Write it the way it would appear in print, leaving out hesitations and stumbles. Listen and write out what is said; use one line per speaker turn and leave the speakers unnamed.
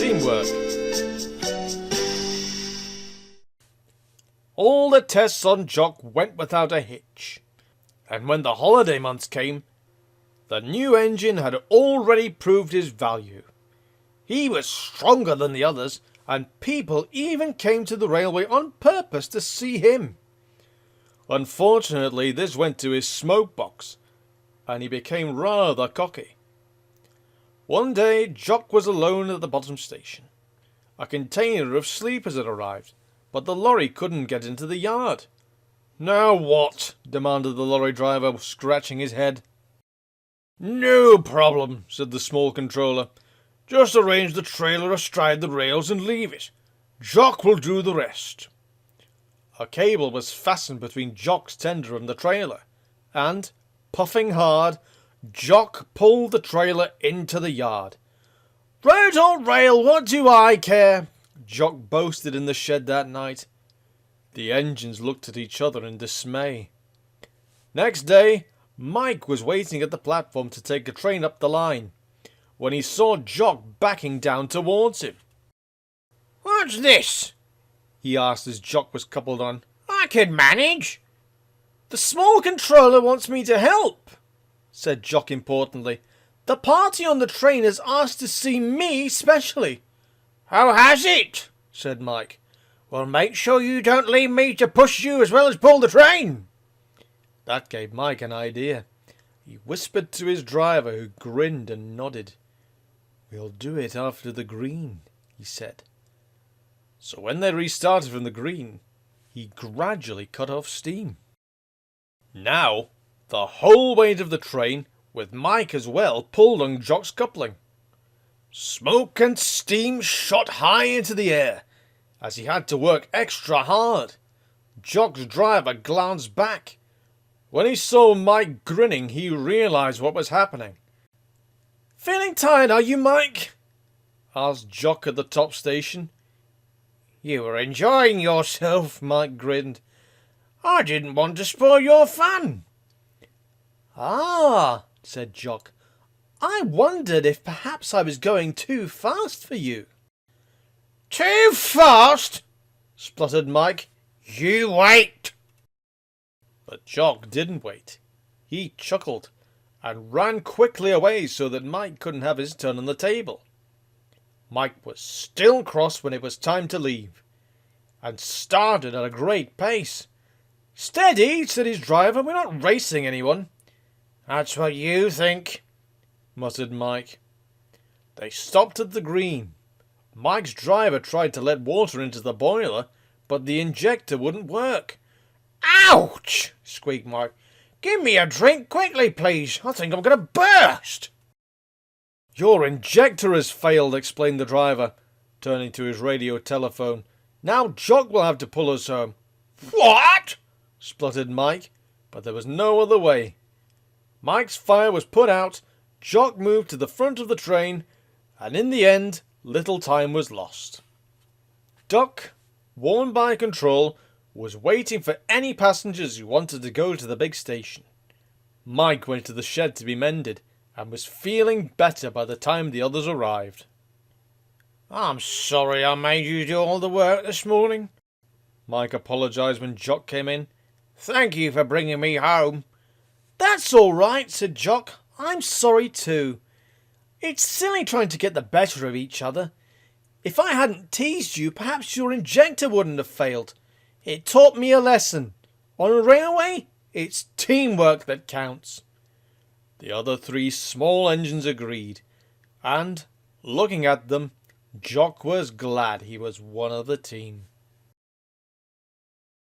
teamwork. All the tests on Jock went without a hitch, and when the holiday months came, the new engine had already proved his value. He was stronger than the others, and people even came to the railway on purpose to see him. Unfortunately, this went to his smoke box, and he became rather cocky. One day, Jock was alone at the bottom station. A container of sleepers had arrived, but the lorry couldn't get into the yard. "Now what?" demanded the lorry driver, scratching his head. "No problem," said the small controller. "Just arrange the trailer astride the rails and leave it. Jock will do the rest." A cable was fastened between Jock's tender and the trailer, and, puffing hard, Jock pulled the trailer into the yard. "Road or rail, what do I care?" Jock boasted in the shed that night. The engines looked at each other in dismay. Next day, Mike was waiting at the platform to take a train up the line, when he saw Jock backing down towards him. "What's this?" he asked as Jock was coupled on. "I can manage." "The small controller wants me to help," said Jock importantly. "The party on the train has asked to see me specially." "How has it?" said Mike. "Well, make sure you don't leave me to push you as well as pull the train." That gave Mike an idea. He whispered to his driver, who grinned and nodded. "We'll do it after the green," he said. So when they restarted from the green, he gradually cut off steam. Now, the whole weight of the train, with Mike as well, pulled on Jock's coupling. Smoke and steam shot high into the air, as he had to work extra hard. Jock's driver glanced back. When he saw Mike grinning, he realized what was happening. "Feeling tired, are you, Mike?" asked Jock at the top station. "You were enjoying yourself," Mike grinned. "I didn't want to spoil your fun." "Ah," said Jock. "I wondered if perhaps I was going too fast for you." "Too fast?" spluttered Mike. "You wait." But Jock didn't wait. He chuckled and ran quickly away so that Mike couldn't have his turn on the table. Mike was still cross when it was time to leave, and started at a great pace. "Steady," said his driver. "We're not racing anyone." "That's what you think," muttered Mike. They stopped at the green. Mike's driver tried to let water into the boiler, but the injector wouldn't work. "Ouch!" squeaked Mike. "Give me a drink quickly, please. I think I'm going to burst." "Your injector has failed," explained the driver, turning to his radio telephone. "Now Jock will have to pull us home." "What?" spluttered Mike, but there was no other way. Mike's fire was put out, Jock moved to the front of the train, and in the end, little time was lost. Duck, warned by control, was waiting for any passengers who wanted to go to the big station. Mike went to the shed to be mended, and was feeling better by the time the others arrived. "I'm sorry I made you do all the work this morning," Mike apologised when Jock came in. "Thank you for bringing me home." "That's all right," said Jock. "I'm sorry too. It's silly trying to get the better of each other. If I hadn't teased you, perhaps your injector wouldn't have failed. It taught me a lesson. On a railway, it's teamwork that counts." The other three small engines agreed, and, looking at them, Jock was glad he was one of the team.